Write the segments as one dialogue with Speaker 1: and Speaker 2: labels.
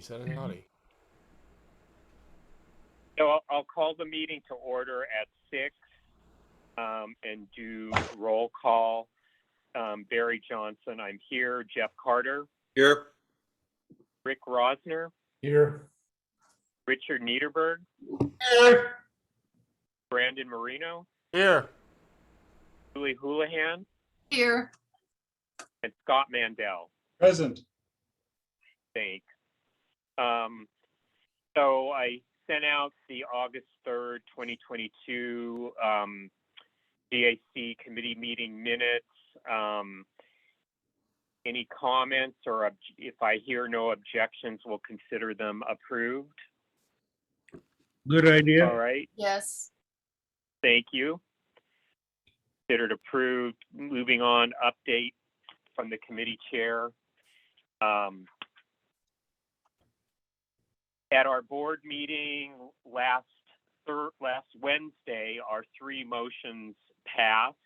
Speaker 1: Senatati.
Speaker 2: So I'll call the meeting to order at 6 and do roll call. Barry Johnson, I'm here. Jeff Carter.
Speaker 3: Here.
Speaker 2: Rick Rosner.
Speaker 1: Here.
Speaker 2: Richard Niederberg.
Speaker 1: Here.
Speaker 2: Brandon Marino.
Speaker 1: Here.
Speaker 2: Julie Houlihan.
Speaker 4: Here.
Speaker 2: And Scott Mandel.
Speaker 5: Present.
Speaker 2: Thanks. So I sent out the August 3rd, 2022 DAC committee meeting minutes. Any comments, or if I hear no objections, we'll consider them approved.
Speaker 5: Good idea.
Speaker 2: All right.
Speaker 4: Yes.
Speaker 2: Thank you. Considered approved. Moving on, update from the committee chair. At our board meeting last Wednesday, our 3 motions passed.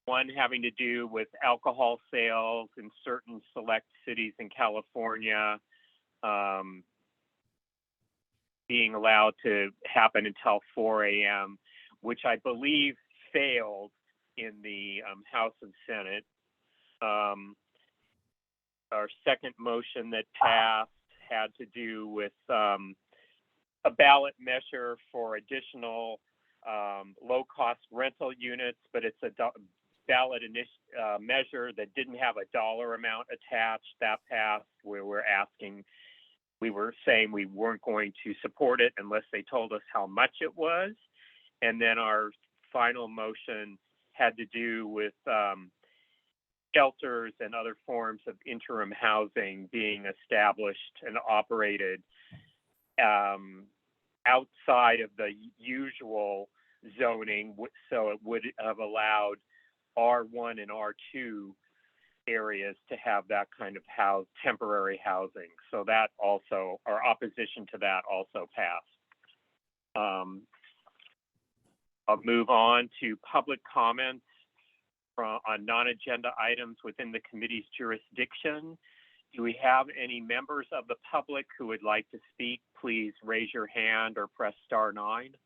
Speaker 2: One having to do with alcohol sales in certain select cities in California being allowed to happen until 4 a.m., which I believe failed in the House and Senate. Our second motion that passed had to do with a ballot measure for additional low-cost rental units, but it's a ballot measure that didn't have a dollar amount attached. That passed, where we were saying we weren't going to support it unless they told us how much it was. And then our final motion had to do with shelters and other forms of interim housing being established and operated outside of the usual zoning, so it would have allowed R1 and R2 areas to have that kind of temporary housing. So that also, our opposition to that also passed. I'll move on to public comments on non-agenda items within the committee's jurisdiction. Do we have any members of the public who would like to speak? Please raise your hand or press *9.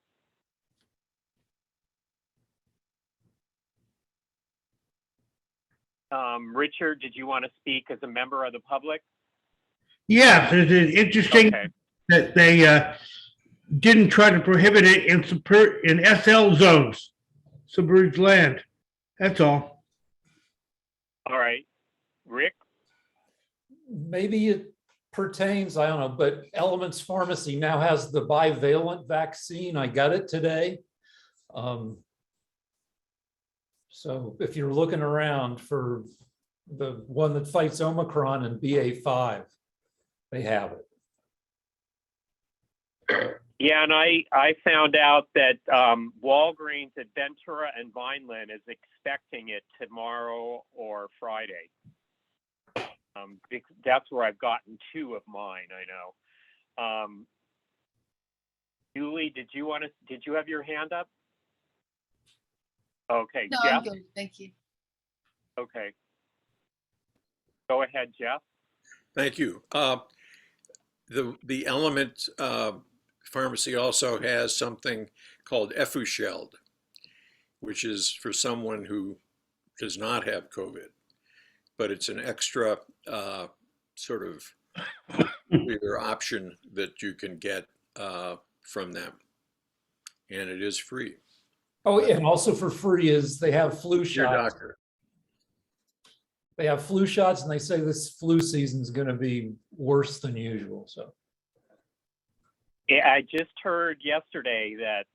Speaker 2: Richard, did you want to speak as a member of the public?
Speaker 5: Yeah, it's interesting that they didn't try to prohibit it in SL zones, submerged land. That's all.
Speaker 2: All right. Rick?
Speaker 6: Maybe it pertains, I don't know, but Elements Pharmacy now has the bivalent vaccine. I got it today. So if you're looking around for the one that fights Omicron and BA5, they have it.
Speaker 2: Yeah, and I found out that Walgreens at Ventura and Vineland is expecting it tomorrow or Friday. That's where I've gotten 2 of mine, I know. Julie, did you have your hand up? Okay,
Speaker 4: No,
Speaker 2: Jeff?
Speaker 4: I'm good. Thank you.
Speaker 2: Okay. Go ahead, Jeff.
Speaker 3: Thank you. The Element Pharmacy also has something called Efusheld, which is for someone who does not have COVID, but it's an extra sort of clear option that you can get from them, and it is free.
Speaker 6: Oh, and also for free is they have flu
Speaker 3: Your
Speaker 6: shots.
Speaker 3: doctor.
Speaker 6: They have flu shots, and they say this flu season is going to be worse than usual. So,
Speaker 2: Yeah, I just heard yesterday that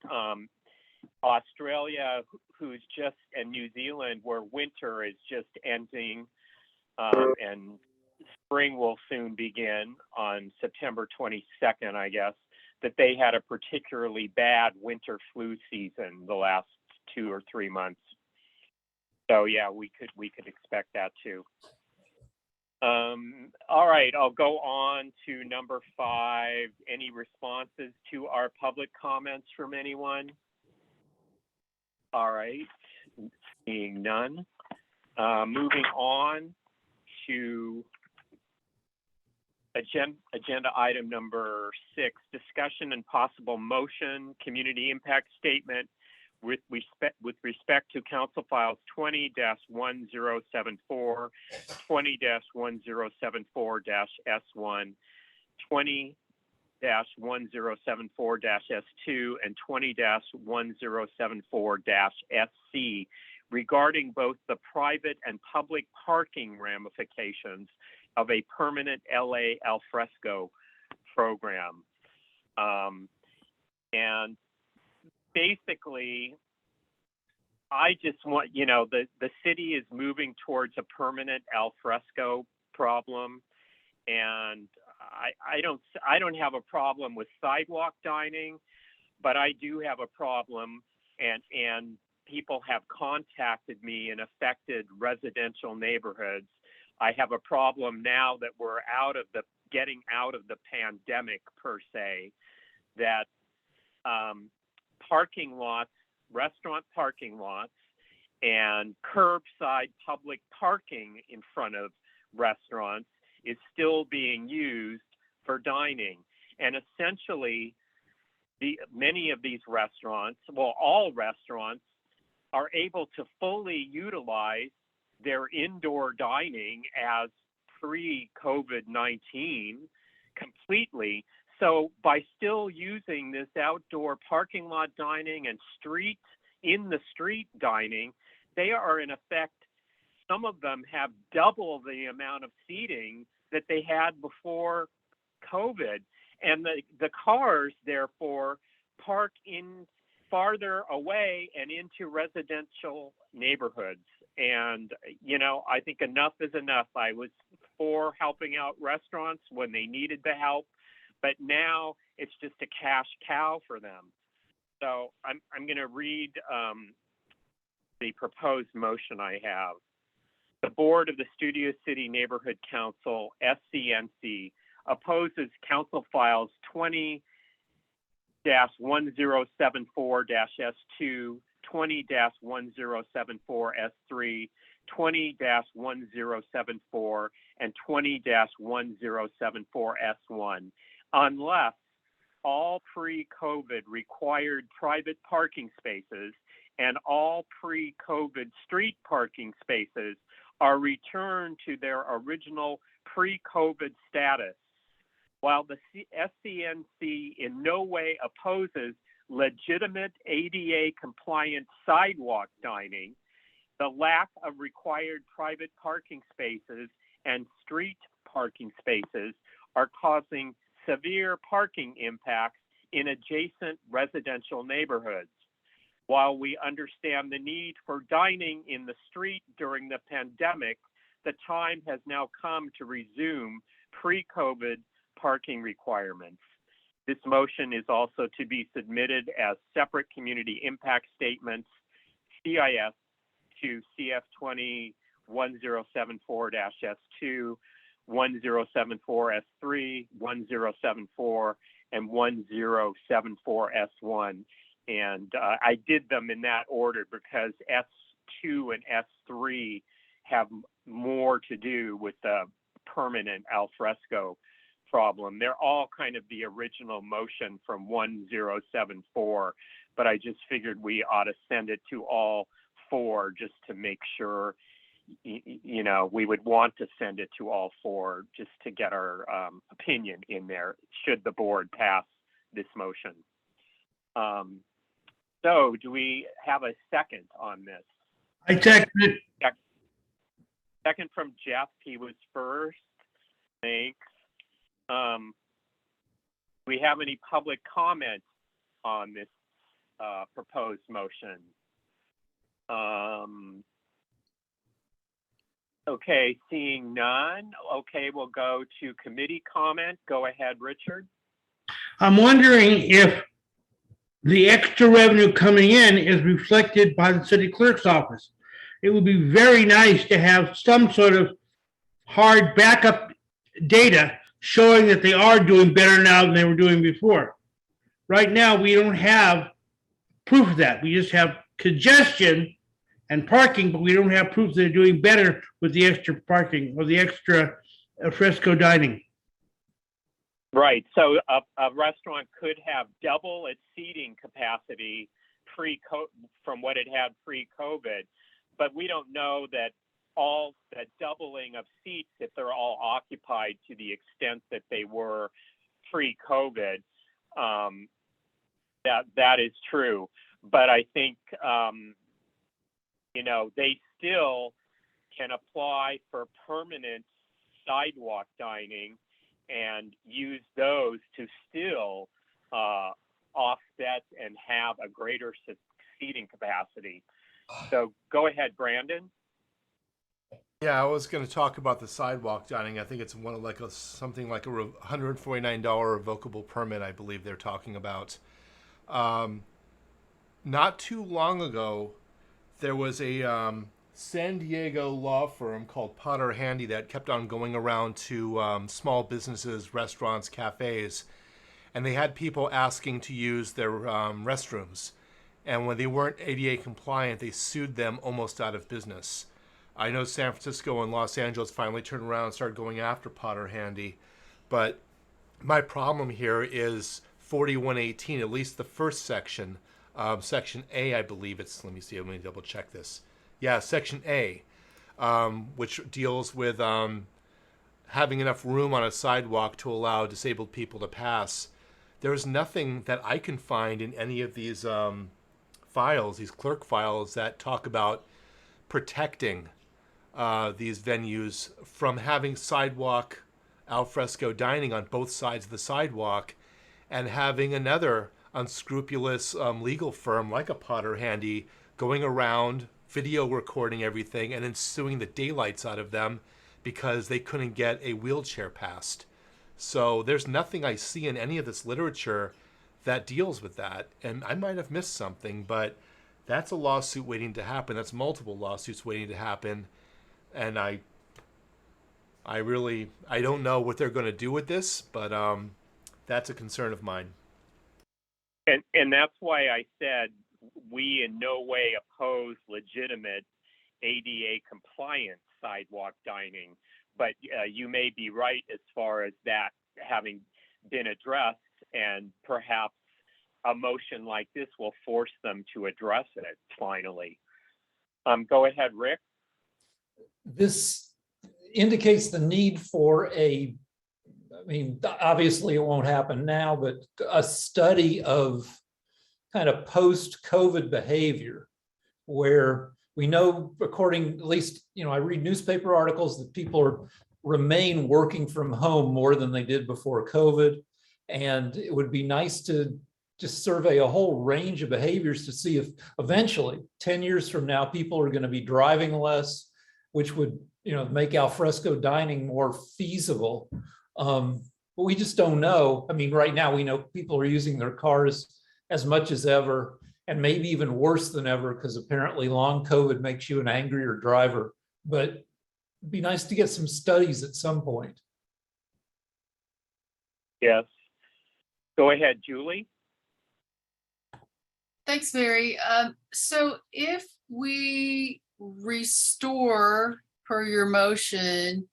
Speaker 2: Australia, and New Zealand, where winter is just ending, and spring will soon begin on September 22nd, I guess, that they had a particularly bad winter flu season the last 2 or 3 months. So yeah, we could expect that too. All right, I'll go on to number 5. Any responses to our public comments from anyone? All right, seeing none. Moving on to Agenda item number 6, discussion and possible motion, community impact statement with respect to Council Files 20-1074, 20-1074-S1, 20-1074-S2, and 20-1074-SC regarding both the private and public parking ramifications of a permanent LA alfresco program. And basically, I just want, the city is moving towards a permanent alfresco problem. And I don't have a problem with sidewalk dining, but I do have a problem, and people have contacted me in affected residential neighborhoods. I have a problem now that we're getting out of the pandemic per se, that parking lots, restaurant parking lots, and curbside public parking in front of restaurants is still being used for dining. And essentially, many of these restaurants, well, all restaurants, are able to fully utilize their indoor dining as pre-COVID-19 completely. So by still using this outdoor parking lot dining and in the street dining, they are in effect, some of them have double the amount of seating that they had before COVID. And the cars, therefore, park in farther away and into residential neighborhoods. And, I think enough is enough. I was for helping out restaurants when they needed the help, but now it's just a cash cow for them. So I'm going to read the proposed motion I have. The Board of the Studio City Neighborhood Council, SCNC, opposes Council Files 20-1074-S2, 20-1074-S3, 20-1074, and 20-1074-S1, unless all pre-COVID required private parking spaces and all pre-COVID street parking spaces are returned to their original pre-COVID status. While the SCNC in no way opposes legitimate ADA compliant sidewalk dining, the lack of required private parking spaces and street parking spaces are causing severe parking impacts in adjacent residential neighborhoods. While we understand the need for dining in the street during the pandemic, the time has now come to resume pre-COVID parking requirements. This motion is also to be submitted as separate community impact statements, CIS, to CF 20-1074-S2, 1074-S3, 1074, and 1074-S1. And I did them in that order because S2 and S3 have more to do with the permanent alfresco problem. They're all kind of the original motion from 1074, but I just figured we ought to send it to all 4 just to make sure, we would want to send it to all 4 just to get our opinion in there should the board pass this motion. So do we have a second on this?
Speaker 5: I second it.
Speaker 2: Second from Jeff, he was first. Thanks. Do we have any public comment on this proposed motion? Okay, seeing none. Okay, we'll go to committee comment. Go ahead, Richard.
Speaker 5: I'm wondering if the extra revenue coming in is reflected by the city clerk's office. It would be very nice to have some sort of hard backup data showing that they are doing better now than they were doing before. Right now, we don't have proof of that. We just have congestion and parking, but we don't have proof that they're doing better with the extra parking or the extra fresco dining.
Speaker 2: Right. So a restaurant could have double its seating capacity from what it had pre-COVID, but we don't know that all that doubling of seats, if they're all occupied to the extent that they were pre-COVID, that is true. But I think they still can apply for permanent sidewalk dining and use those to still offset and have a greater seating capacity. So go ahead, Brandon.
Speaker 4: Yeah, I was going to talk about the sidewalk dining. I think it's something like a $149 revocable permit, I believe they're talking about. Not too long ago, there was a San Diego law firm called Potter Handy that kept on going around to small businesses, restaurants, cafes, and they had people asking to use their restrooms. And when they weren't ADA compliant, they sued them almost out of business. I know San Francisco and Los Angeles finally turned around and started going after Potter Handy, but my problem here is 4118, at least the first section, Section A, I believe it's, let me double check this. Yeah, Section A, which deals with having enough room on a sidewalk to allow disabled people to pass. There's nothing that I can find in any of these files, these clerk files, that talk about protecting these venues from having sidewalk alfresco dining on both sides of the sidewalk and having another unscrupulous legal firm like a Potter Handy going around video recording everything and then suing the daylights out of them because they couldn't get a wheelchair passed. So there's nothing I see in any of this literature that deals with that. And I might have missed something, but that's a lawsuit waiting to happen. That's multiple lawsuits waiting to happen. And I don't know what they're going to do with this, but that's a concern of mine.
Speaker 2: And that's why I said we in no way oppose legitimate ADA compliant sidewalk dining, but you may be right as far as that having been addressed, and perhaps a motion like this will force them to address it finally. Go ahead, Rick.
Speaker 6: This indicates the need for obviously it won't happen now, but a study of kind of post-COVID behavior, where we know, according, at least, I read newspaper articles that people remain working from home more than they did before COVID. And it would be nice to just survey a whole range of behaviors to see if eventually 10 years from now, people are going to be driving less, which would, make alfresco dining more feasible. But we just don't know. Right now we know people are using their cars as much as ever, and maybe even worse than ever, because apparently long COVID makes you an angrier driver. But it'd be nice to get some studies at some point.
Speaker 2: Yes. Go ahead, Julie.
Speaker 7: Thanks, Barry. So if we restore, per your motion,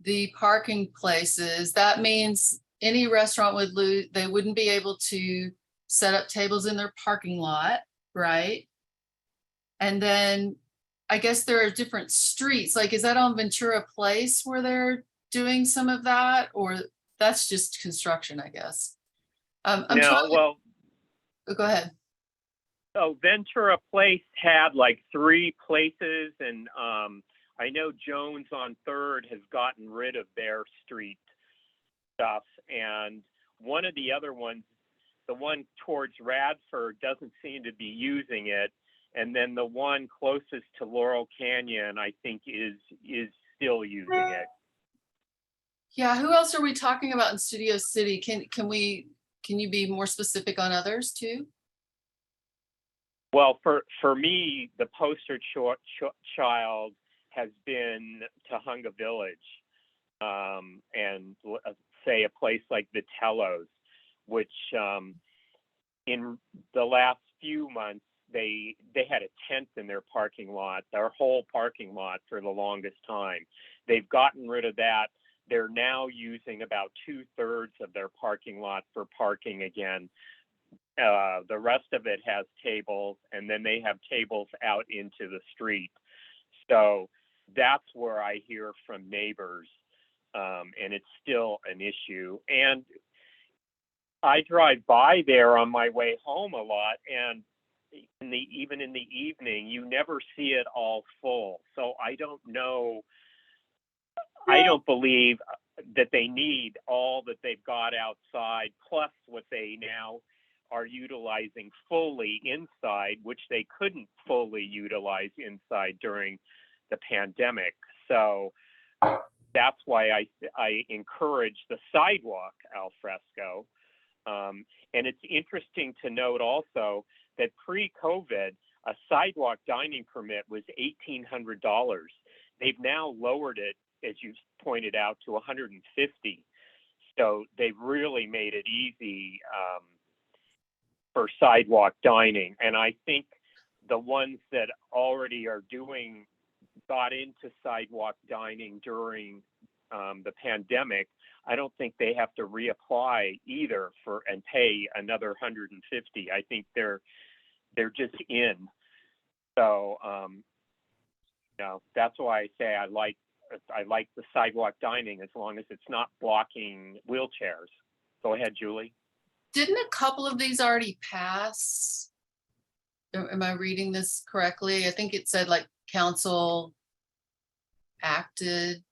Speaker 7: the parking places, that means any restaurant would lose, they wouldn't be able to set up tables in their parking lot, right? And then I guess there are different streets, like, is that on Ventura Place where they're doing some of that, or that's just construction, I guess? Go ahead.
Speaker 2: So Ventura Place had like 3 places, and I know Jones on 3rd has gotten rid of their street stuff, and one of the other ones, the one towards Radford, doesn't seem to be using it, and then the one closest to Laurel Canyon, I think, is still using it.
Speaker 7: Yeah, who else are we talking about in Studio City? Can you be more specific on others too?
Speaker 2: Well, for me, the poster child has been Tahunga Village, and say a place like Vitello's, which in the last few months, they had a tent in their parking lot, their whole parking lot, for the longest time. They've gotten rid of that. they're now using about 2/3 of their parking lot for parking again. The rest of it has tables, and then they have tables out into the street. So that's where I hear from neighbors, and it's still an issue. And I drive by there on my way home a lot, and even in the evening, you never see it all full. So I don't know. I don't believe that they need all that they've got outside, plus what they now are utilizing fully inside, which they couldn't fully utilize inside during the pandemic. So that's why I encourage the sidewalk al fresco. And it's interesting to note also that pre-COVID, a sidewalk dining permit was $1,800. They've now lowered it, as you pointed out, to $150. So they've really made it easy for sidewalk dining. And I think the ones that already are got into sidewalk dining during the pandemic, I don't think they have to reapply either and pay another $150. I think they're just in. So that's why I say I like the sidewalk dining as long as it's not blocking wheelchairs. Go ahead, Julie.
Speaker 7: Didn't a couple of these already pass? Am I reading this correctly? I think it said like council acted.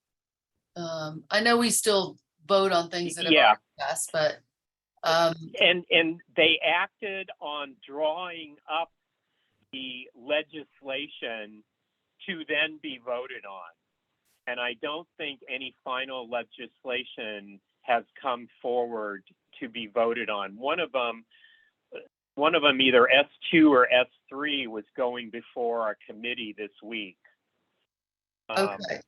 Speaker 7: I know we still vote on things that have already passed, but
Speaker 2: and they acted on drawing up the legislation to then be voted on. And I don't think any final legislation has come forward to be voted on. One of them, either S2 or S3, was going before our committee this week.
Speaker 7: okay.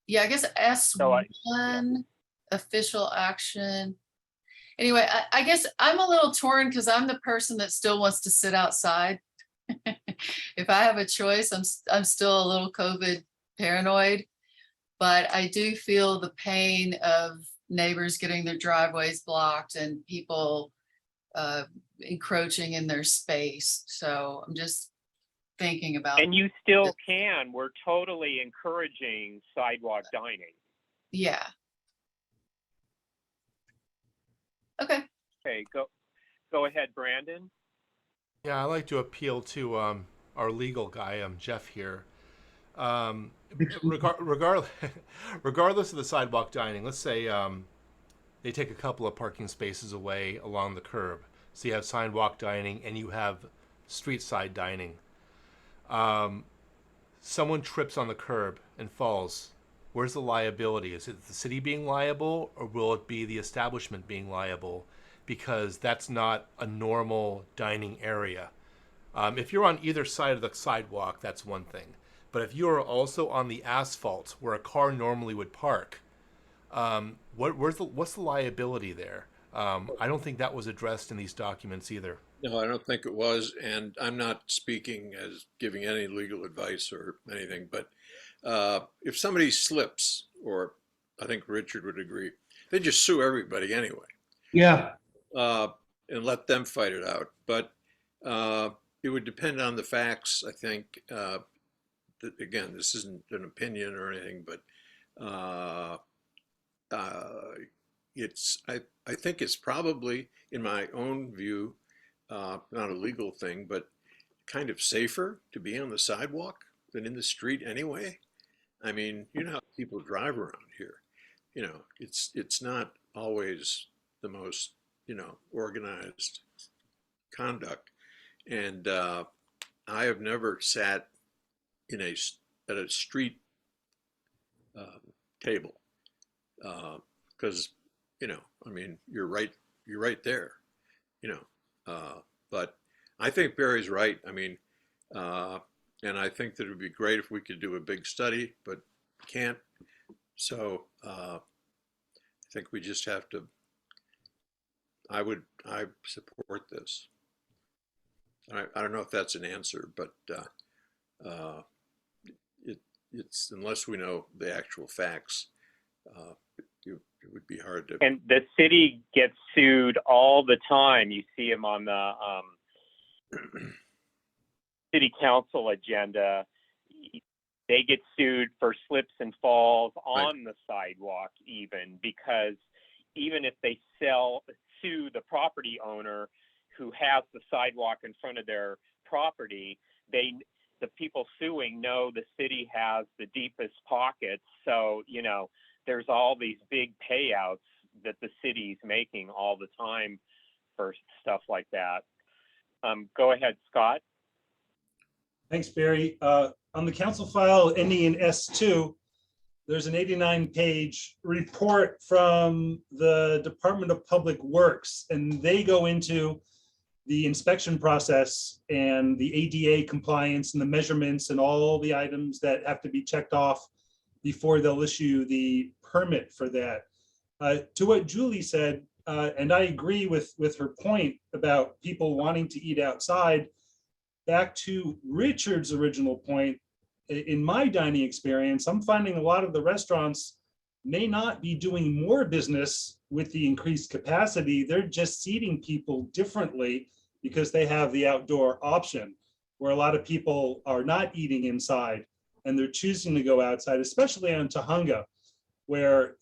Speaker 7: Yeah, I guess S1, official action. Anyway, I guess I'm a little torn because I'm the person that still wants to sit outside. If I have a choice, I'm still a little COVID paranoid, but I do feel the pain of neighbors getting their driveways blocked and people encroaching in their space. So I'm just thinking about.
Speaker 2: And you still can. We're totally encouraging sidewalk dining.
Speaker 7: Yeah. Okay.
Speaker 2: Okay, go ahead, Brandon.
Speaker 4: Yeah, I like to appeal to our legal guy, Jeff here. Regardless of the sidewalk dining, let's say they take a couple of parking spaces away along the curb. So you have sidewalk dining and you have street side dining. Someone trips on the curb and falls. Where's the liability? Is it the city being liable, or will it be the establishment being liable? Because that's not a normal dining area. If you're on either side of the sidewalk, that's one thing. But if you're also on the asphalt where a car normally would park, what's the liability there? I don't think that was addressed in these documents either.
Speaker 3: No, I don't think it was, and I'm not speaking as giving any legal advice or anything, but if somebody slips, or I think Richard would agree, they just sue everybody anyway.
Speaker 5: Yeah.
Speaker 3: And let them fight it out. But it would depend on the facts, I think. Again, this isn't an opinion or anything, but I think it's probably, in my own view, not a legal thing, but kind of safer to be on the sidewalk than in the street anyway. I mean, you know how people drive around here. You know, it's not always the most, organized conduct. And I have never sat at a street table because, I mean, you're right there, but I think Barry's right. I mean, and I think that it would be great if we could do a big study, but can't. So I think we just have to, I support this. I don't know if that's an answer, but it's unless we know the actual facts, it would be hard to.
Speaker 2: And the city gets sued all the time. You see them on the city council agenda. They get sued for slips and falls on the sidewalk, even, because even if they sue the property owner who has the sidewalk in front of their property, the people suing know the city has the deepest pockets. So, there's all these big payouts that the city's making all the time for stuff like that. Go ahead, Scott.
Speaker 1: Thanks, Barry. On the council file ending in S2, there's an 89-page report from the Department of Public Works, and they go into the inspection process and the ADA compliance and the measurements and all the items that have to be checked off before they'll issue the permit for that. To what Julie said, and I agree with her point about people wanting to eat outside, back to Richard's original point, in my dining experience, I'm finding a lot of the restaurants may not be doing more business with the increased capacity. They're just seating people differently because they have the outdoor option, where a lot of people are not eating inside and they're choosing to go outside, especially on Tahunga, where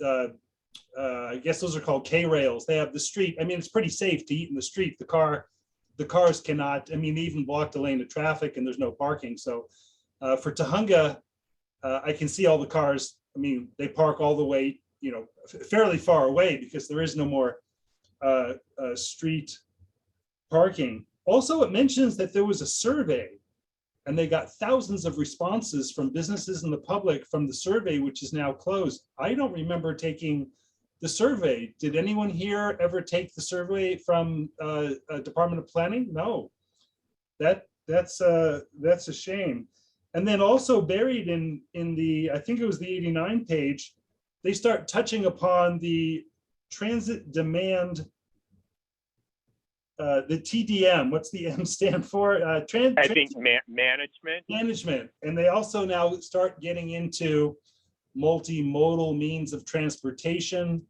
Speaker 1: I guess those are called K-rails. They have the street. I mean, it's pretty safe to eat in the street. The cars cannot. I mean, they even block the lane of traffic and there's no parking. So for Tahunga, I can see all the cars. I mean, they park all the way, fairly far away because there is no more street parking. Also, it mentions that there was a survey and they got thousands of responses from businesses and the public from the survey, which is now closed. I don't remember taking the survey. Did anyone here ever take the survey from Department of Planning? No, that's a shame. And then also buried in the, I think it was the 89 page, they start touching upon the transit demand, the TDM. What's the M stand for?
Speaker 2: I think management.
Speaker 1: Management. And they also now start getting into multimodal means of transportation,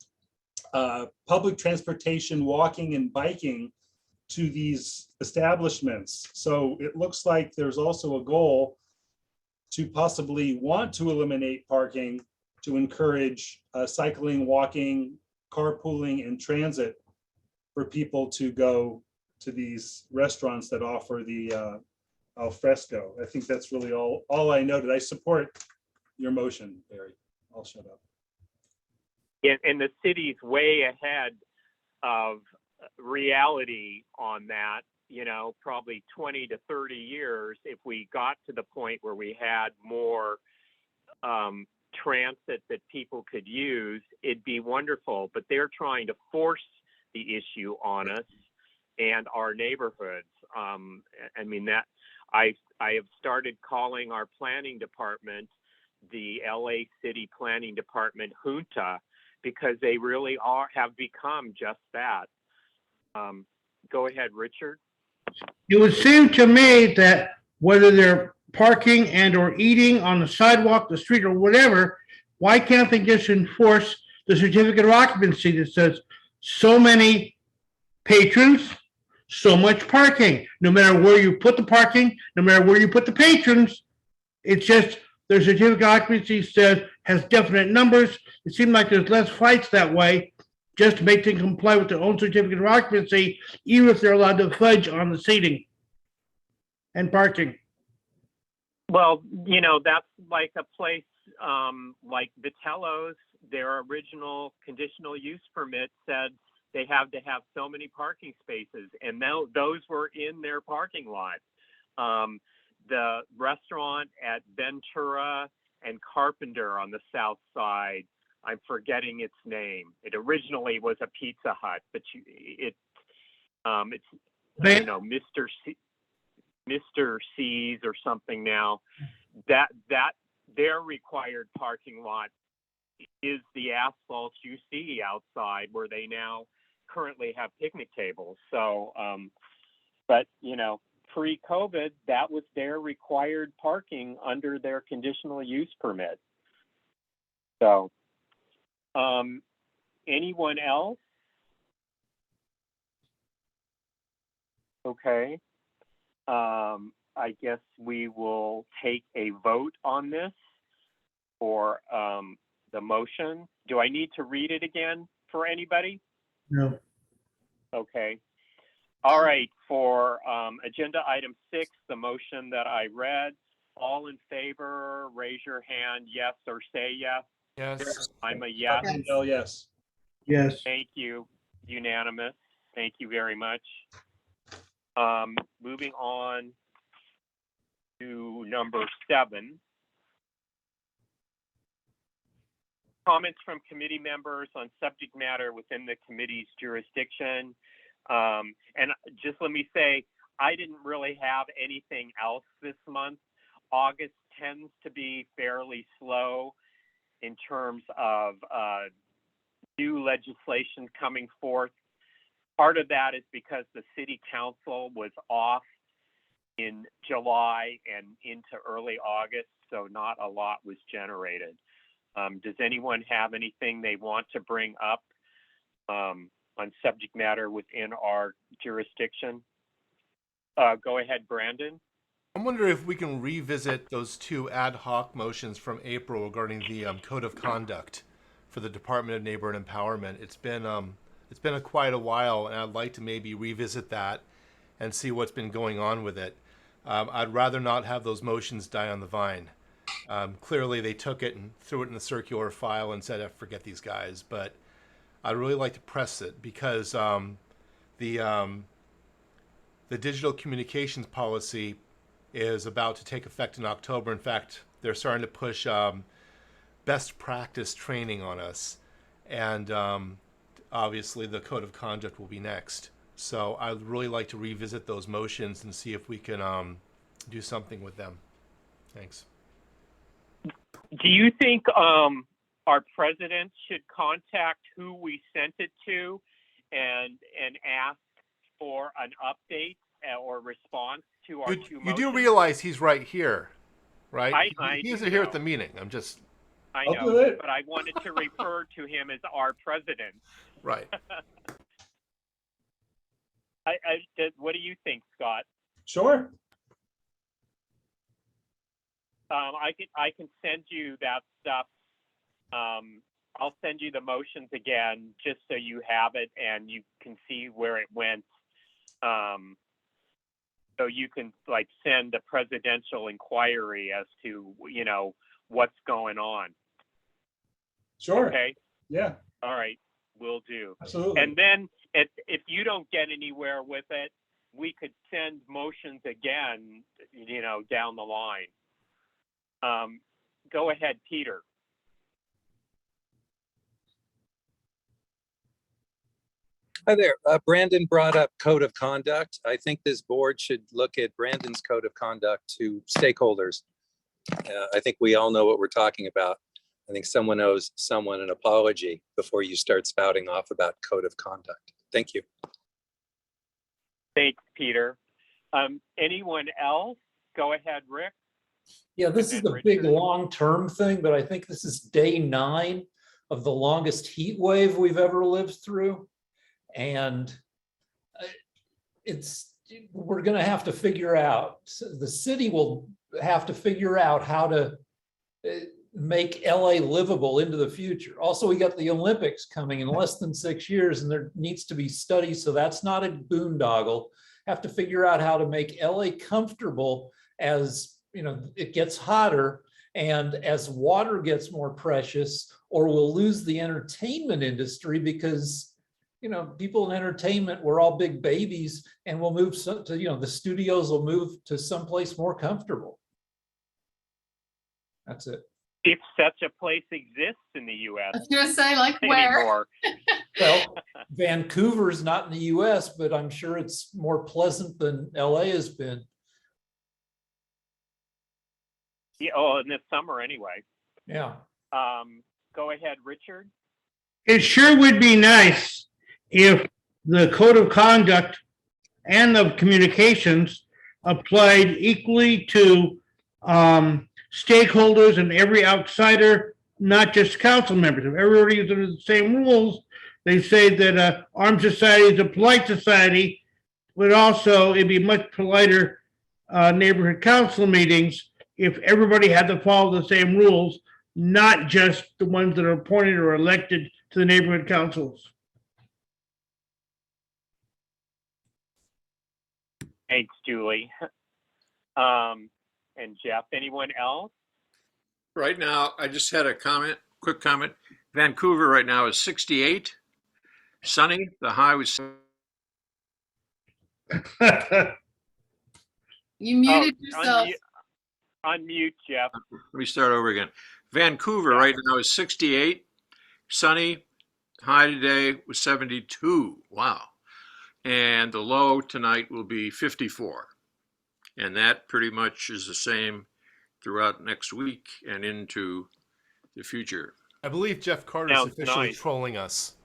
Speaker 1: public transportation, walking and biking to these establishments. So it looks like there's also a goal to possibly want to eliminate parking to encourage cycling, walking, carpooling, and transit for people to go to these restaurants that offer the al fresco. I think that's really all I noted. I support your motion, Barry. I'll shut up.
Speaker 2: And the city's way ahead of reality on that, probably 20 to 30 years. If we got to the point where we had more transit that people could use, it'd be wonderful. But they're trying to force the issue on us and our neighborhoods. I mean, that I have started calling our planning department the LA City Planning Department junta, because they really have become just that. Go ahead, Richard.
Speaker 5: It would seem to me that whether they're parking and or eating on the sidewalk, the street, or whatever, why can't they just enforce the certificate of occupancy that says so many patrons, so much parking, no matter where you put the parking, no matter where you put the patrons, it's just their certificate of occupancy says has definite numbers. It seems like there's less fights that way, just to make them comply with their own certificate of occupancy, even if they're allowed to fudge on the seating and parking.
Speaker 2: Well, that's like a place like Vitello's, their original conditional use permit said they have to have so many parking spaces, and those were in their parking lot. The restaurant at Ventura and Carpenter on the south side, I'm forgetting its name. It originally was a Pizza Hut, but it's Mr. C's or something now. That their required parking lot is the asphalt you see outside, where they now currently have picnic tables. So, but pre-COVID, that was their required parking under their conditional use permit. So, Anyone else? Okay. I guess we will take a vote on this for the motion. Do I need to read it again for anybody?
Speaker 5: No.
Speaker 2: Okay. All right, for agenda item 6, the motion that I read, all in favor, raise your hand, yes, or say yes.
Speaker 4: Yes.
Speaker 2: I'm a yes.
Speaker 7: Yes.
Speaker 1: Oh, yes.
Speaker 5: Yes.
Speaker 2: Thank you. Unanimous. Thank you very much. Moving on to number 7. Comments from committee members on subject matter within the committee's jurisdiction. And just let me say, I didn't really have anything else this month. August tends to be fairly slow in terms of new legislation coming forth. Part of that is because the city council was off in July and into early August, so not a lot was generated. Does anyone have anything they want to bring up on subject matter within our jurisdiction? Go ahead, Brandon.
Speaker 4: I wonder if we can revisit those 2 ad hoc motions from April regarding the code of conduct for the Department of Neighborhood Empowerment. It's been quite a while, and I'd like to maybe revisit that and see what's been going on with it. I'd rather not have those motions die on the vine. Clearly, they took it and threw it in the circular file and said, "Forget these guys." But I'd really like to press it because the digital communications policy is about to take effect in October. In fact, they're starting to push best practice training on us, and obviously the code of conduct will be next. So I'd really like to revisit those motions and see if we can do something with them. Thanks.
Speaker 2: Do you think our president should contact who we sent it to and ask for an update or response to our 2 motions?
Speaker 4: You do realize he's right here, right?
Speaker 2: I
Speaker 4: He isn't
Speaker 2: do
Speaker 4: here
Speaker 2: know.
Speaker 4: at the meeting. I'm just
Speaker 2: I
Speaker 1: I'll do
Speaker 2: know,
Speaker 1: it.
Speaker 2: but I wanted to refer to him as our president.
Speaker 4: right.
Speaker 2: What do you think, Scott?
Speaker 1: Sure.
Speaker 2: I can send you that stuff. I'll send you the motions again, just so you have it and you can see where it went. So you can like send a presidential inquiry as to, what's going on.
Speaker 1: Sure.
Speaker 2: Okay.
Speaker 1: Yeah,
Speaker 2: All right. Will do.
Speaker 1: absolutely.
Speaker 2: And then if you don't get anywhere with it, we could send motions again, down the line. Go ahead, Peter.
Speaker 8: Hi there. Brandon brought up code of conduct. I think this board should look at Brandon's code of conduct to stakeholders. I think we all know what we're talking about. I think someone owes someone an apology before you start spouting off about code of conduct. Thank you.
Speaker 2: Thanks, Peter. Anyone else? Go ahead, Rick.
Speaker 6: Yeah, this is a big long-term thing, but I think this is day 9 of the longest heat wave we've ever lived through. And we're going to have to figure out, the city will have to figure out how to make LA livable into the future. Also, we got the Olympics coming in less than 6 years, and there needs to be studies. So that's not a boondoggle. Have to figure out how to make LA comfortable as it gets hotter and as water gets more precious, or we'll lose the entertainment industry because people in entertainment, we're all big babies, and we'll move to, the studios will move to someplace more comfortable. That's it.
Speaker 2: If such a place exists in the U.S.
Speaker 7: I was gonna say, like, where?
Speaker 2: anymore.
Speaker 6: Well, Vancouver's not in the US, but I'm sure it's more pleasant than LA has been.
Speaker 2: Yeah, in this summer anyway.
Speaker 6: Yeah.
Speaker 2: Go ahead, Richard.
Speaker 5: It sure would be nice if the code of conduct and of communications applied equally to stakeholders and every outsider, not just council members. If everybody uses the same rules, They say that Armed Society is a polite society, but also it'd be much politer neighborhood council meetings if everybody had to follow the same rules, not just the ones that are appointed or elected to the neighborhood councils.
Speaker 2: Thanks, Julie. And Jeff, anyone else?
Speaker 3: Right now, I just had a quick comment. Vancouver right now is 68, sunny. The high was,
Speaker 7: You muted
Speaker 2: Oh,
Speaker 7: yourself.
Speaker 2: Unmute, Jeff.
Speaker 3: let me start over again. Vancouver right now is 68, sunny. High today was 72. Wow. And the low tonight will be 54. And that pretty much is the same throughout next week and into the future.
Speaker 4: I believe Jeff Carter is
Speaker 2: Sounds
Speaker 4: officially
Speaker 2: nice.
Speaker 4: trolling us.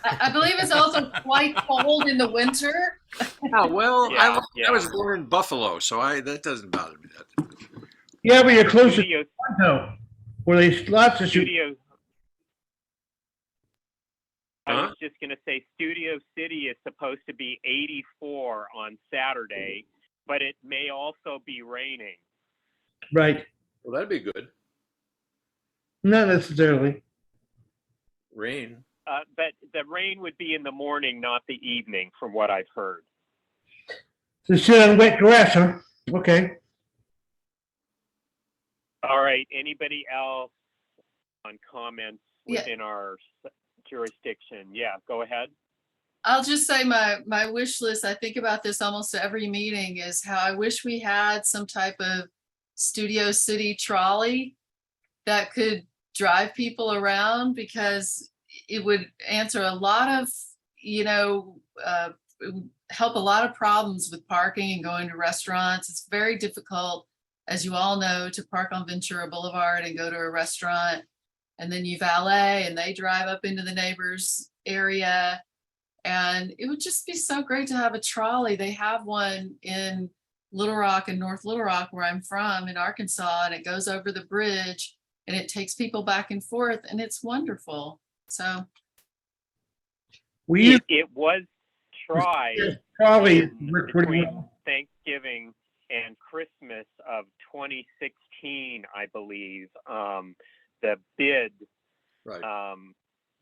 Speaker 7: I believe it's also quite cold in the winter.
Speaker 3: Oh, well,
Speaker 2: Yeah,
Speaker 3: I was born in Buffalo, so that doesn't bother me. That.
Speaker 5: Yeah, but you're close to
Speaker 2: Studio,
Speaker 5: Toronto, where they lots of shoot.
Speaker 2: studio. I
Speaker 3: Huh?
Speaker 2: was just gonna say Studio City is supposed to be 84 on Saturday, but it may also be raining.
Speaker 5: Right.
Speaker 3: Well, that'd be good.
Speaker 5: Not necessarily.
Speaker 3: Rain.
Speaker 2: But the rain would be in the morning, not the evening, from what I've heard.
Speaker 5: To sit on wet grass, huh? Okay.
Speaker 2: All right, anybody else on comments
Speaker 7: Yeah.
Speaker 2: within our jurisdiction? Yeah, go ahead.
Speaker 7: I'll just say my wish list, I think about this almost every meeting, is how I wish we had some type of Studio City trolley that could drive people around, because it would answer a lot of, it would help a lot of problems with parking and going to restaurants. It's very difficult, as you all know, to park on Ventura Boulevard and go to a restaurant. And then you valet and they drive up into the neighbor's area. And it would just be so great to have a trolley. They have one in Little Rock and North Little Rock, where I'm from in Arkansas, and it goes over the bridge and it takes people back and forth, and it's wonderful. So
Speaker 5: We used
Speaker 2: It was tried
Speaker 5: to probably
Speaker 2: in
Speaker 5: work pretty
Speaker 2: between
Speaker 5: well.
Speaker 2: Thanksgiving and Christmas of 2016, I believe. The bid
Speaker 3: Right.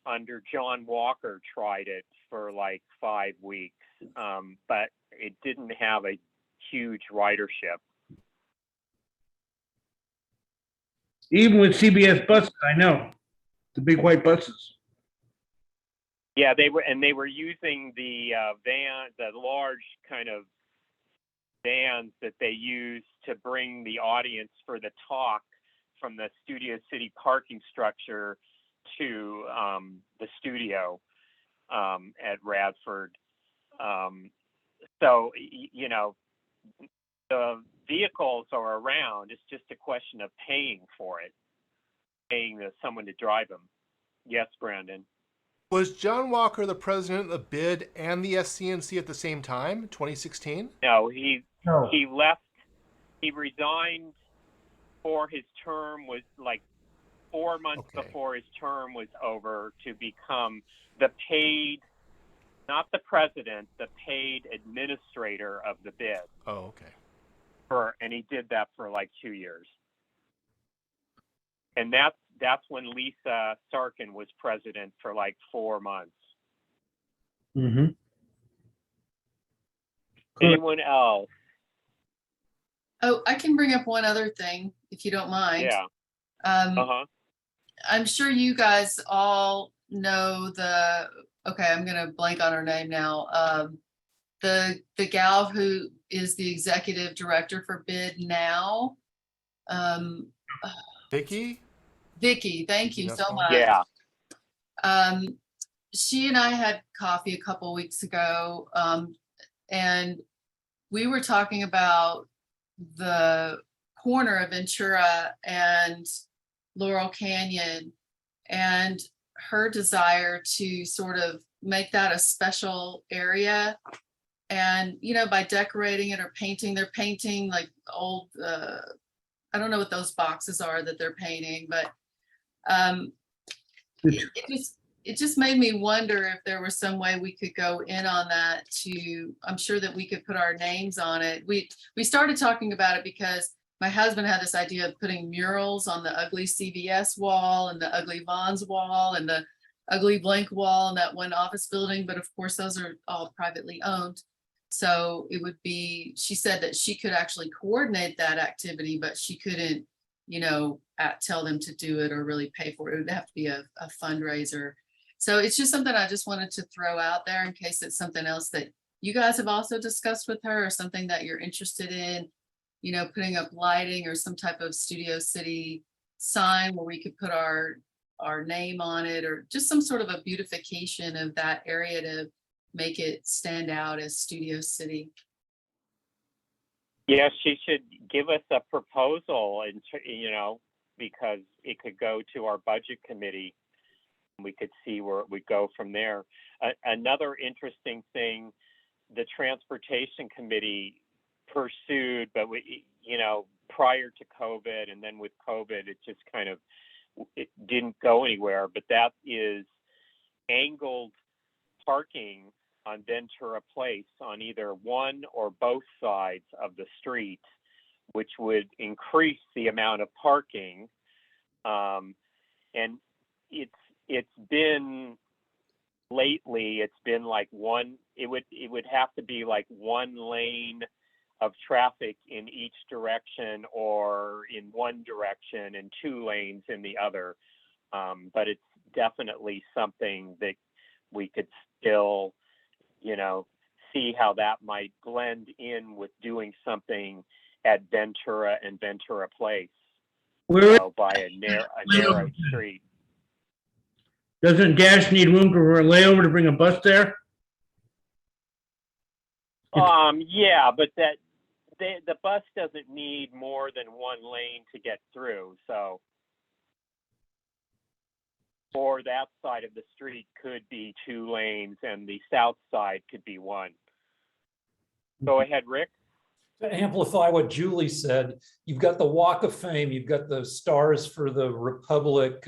Speaker 2: under John Walker tried it for like 5 weeks, but it didn't have a huge ridership.
Speaker 5: Even with CBS buses, I know, the big white buses.
Speaker 2: Yeah, they were using the the large kind of vans that they use to bring the audience for the talk from the Studio City parking structure to the studio at Radford. So, the vehicles are around. It's just a question of paying for it, paying someone to drive them. Yes, Brandon.
Speaker 4: Was John Walker the president of the BID and the SCNC at the same time, 2016?
Speaker 2: No, he
Speaker 5: No.
Speaker 2: left. He resigned before his term was like 4 months
Speaker 4: Okay.
Speaker 2: before his term was over to become the paid, not the president, the paid administrator of the BID.
Speaker 4: Oh, okay.
Speaker 2: And he did that for like 2 years. And that's when Lisa Sarkin was president for like 4 months.
Speaker 5: Mm-hmm.
Speaker 2: Anyone else?
Speaker 7: oh, I can bring up one other thing, if you don't mind.
Speaker 2: Yeah.
Speaker 7: Um, I'm sure you guys all know okay, I'm gonna blank on her name now. The gal who is the executive director for BID now.
Speaker 4: Vicky?
Speaker 7: Vicky, thank you
Speaker 4: That's
Speaker 7: so
Speaker 4: all.
Speaker 7: much.
Speaker 2: Yeah.
Speaker 7: She and I had coffee a couple weeks ago, and we were talking about the corner of Ventura and Laurel Canyon, and her desire to sort of make that a special area. And, by decorating it or painting, they're painting like old, I don't know what those boxes are that they're painting, but it just it just made me wonder if there was some way we could go in on that I'm sure that we could put our names on it. We started talking about it because my husband had this idea of putting murals on the ugly CVS wall and the ugly Vons wall and the ugly blank wall in that one office building. But of course, those are all privately owned. So it would be, she said that she could actually coordinate that activity, but she couldn't, tell them to do it or really pay for it. It would have to be a fundraiser. So it's just something I just wanted to throw out there in case it's something else that you guys have also discussed with her, or something that you're interested in, putting up lighting or some type of Studio City sign where we could put our name on it, or just some sort of a beautification of that area to make it stand out as Studio City.
Speaker 2: Yeah, she should give us a proposal, and because it could go to our budget committee. We could see where it would go from there. Another interesting thing, the transportation committee pursued, but prior to COVID, and then with COVID, it just it didn't go anywhere. But that is angled parking on Ventura Place on either one or both sides of the street, which would increase the amount of parking. And it's been lately, it's been like it would have to be like one lane of traffic in each direction, or in one direction and 2 lanes in the other. But it's definitely something that we could still, see how that might blend in with doing something at Ventura and Ventura Place, by a narrow street.
Speaker 5: Doesn't Dash need room for a layover to bring a bus there?
Speaker 2: Yeah, but the bus doesn't need more than 1 lane to get through, so. Or that side of the street could be 2 lanes and the south side could be 1. Go ahead, Rick.
Speaker 6: To amplify what Julie said, you've got the Walk of Fame, you've got the stars for the Republic,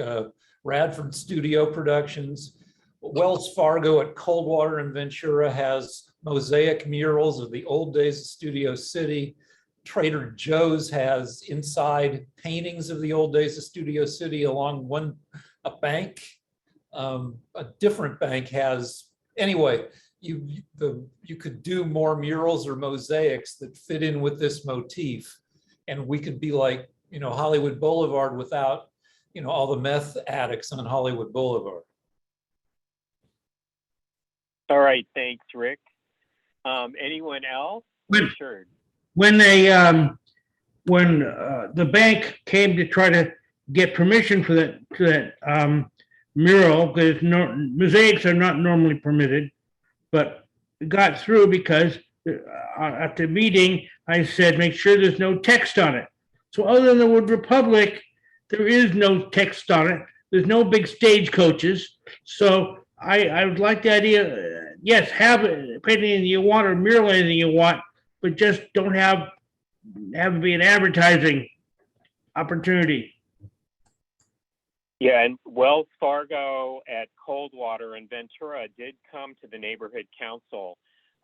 Speaker 6: Radford Studio Productions. Wells Fargo at Coldwater and Ventura has mosaic murals of the old days of Studio City. Trader Joe's has inside paintings of the old days of Studio City along a bank. A different bank has, anyway, you could do more murals or mosaics that fit in with this motif. And we could be like, Hollywood Boulevard without, all the meth addicts on Hollywood Boulevard.
Speaker 2: All right, thanks, Rick. Anyone else? Sure.
Speaker 5: When the bank came to try to get permission for that mural, because mosaics are not normally permitted, but it got through because at the meeting, I said, make sure there's no text on it. So other than the word Republic, there is no text on it. There's no big stagecoaches. So I would like the idea, yes, have it, paint anything you want or mural anything you want, but just don't have it be an advertising opportunity.
Speaker 2: Yeah, and Wells Fargo at Coldwater and Ventura did come to the neighborhood council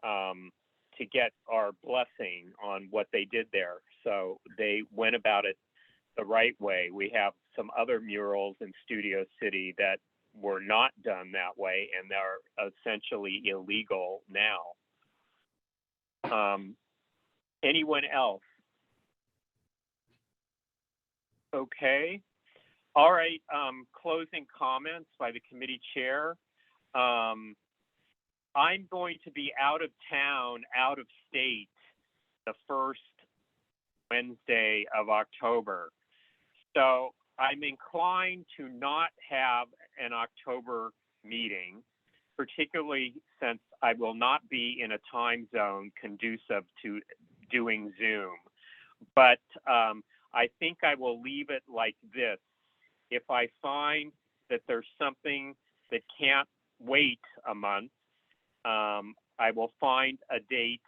Speaker 2: to get our blessing on what they did there. So they went about it the right way. We have some other murals in Studio City that were not done that way, and they're essentially illegal now. Anyone else? Okay. All right. Closing comments by the committee chair. I'm going to be out of town, out of state, the first Wednesday of October. So I'm inclined to not have an October meeting, particularly since I will not be in a time zone conducive to doing Zoom. But I think I will leave it like this. If I find that there's something that can't wait a month, I will find a date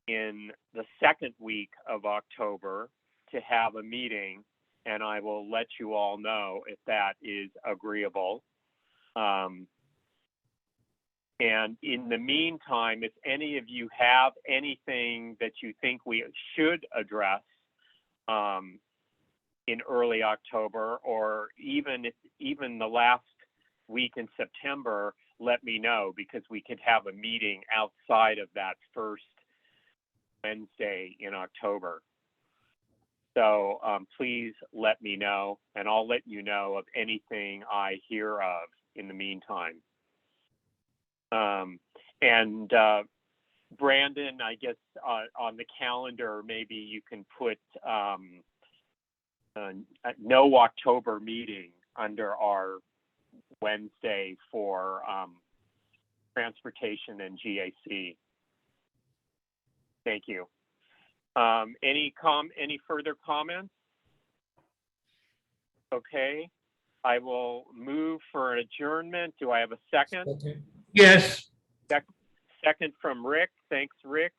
Speaker 2: in the second week of October to have a meeting, and I will let you all know if that is agreeable. And in the meantime, if any of you have anything that you think we should address in early October, or even the last week in September, let me know, because we could have a meeting outside of that first Wednesday in October. So please let me know, and I'll let you know of anything I hear of in the meantime. And Brandon, I guess on the calendar, maybe you can put no October meeting under our Wednesday for transportation and GAC. Thank you. Any further comments? Okay, I will move for an adjournment. Do I have a second?
Speaker 6: Okay.
Speaker 5: Yes.
Speaker 2: Second from Rick. Thanks, Rick.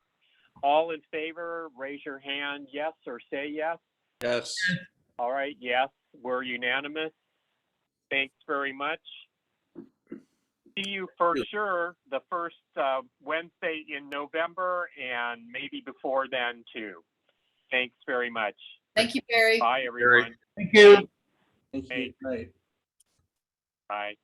Speaker 2: All in favor, raise your hand, yes, or say yes.
Speaker 3: Yes.
Speaker 2: All right, yes, we're unanimous. Thanks very much. See you for sure the first Wednesday in November, and maybe before then too. Thanks very much.
Speaker 7: Thank you, Barry.
Speaker 2: Bye, everyone.
Speaker 5: Thank you.
Speaker 1: Thank you.
Speaker 2: Hey.
Speaker 1: Right.
Speaker 2: Bye.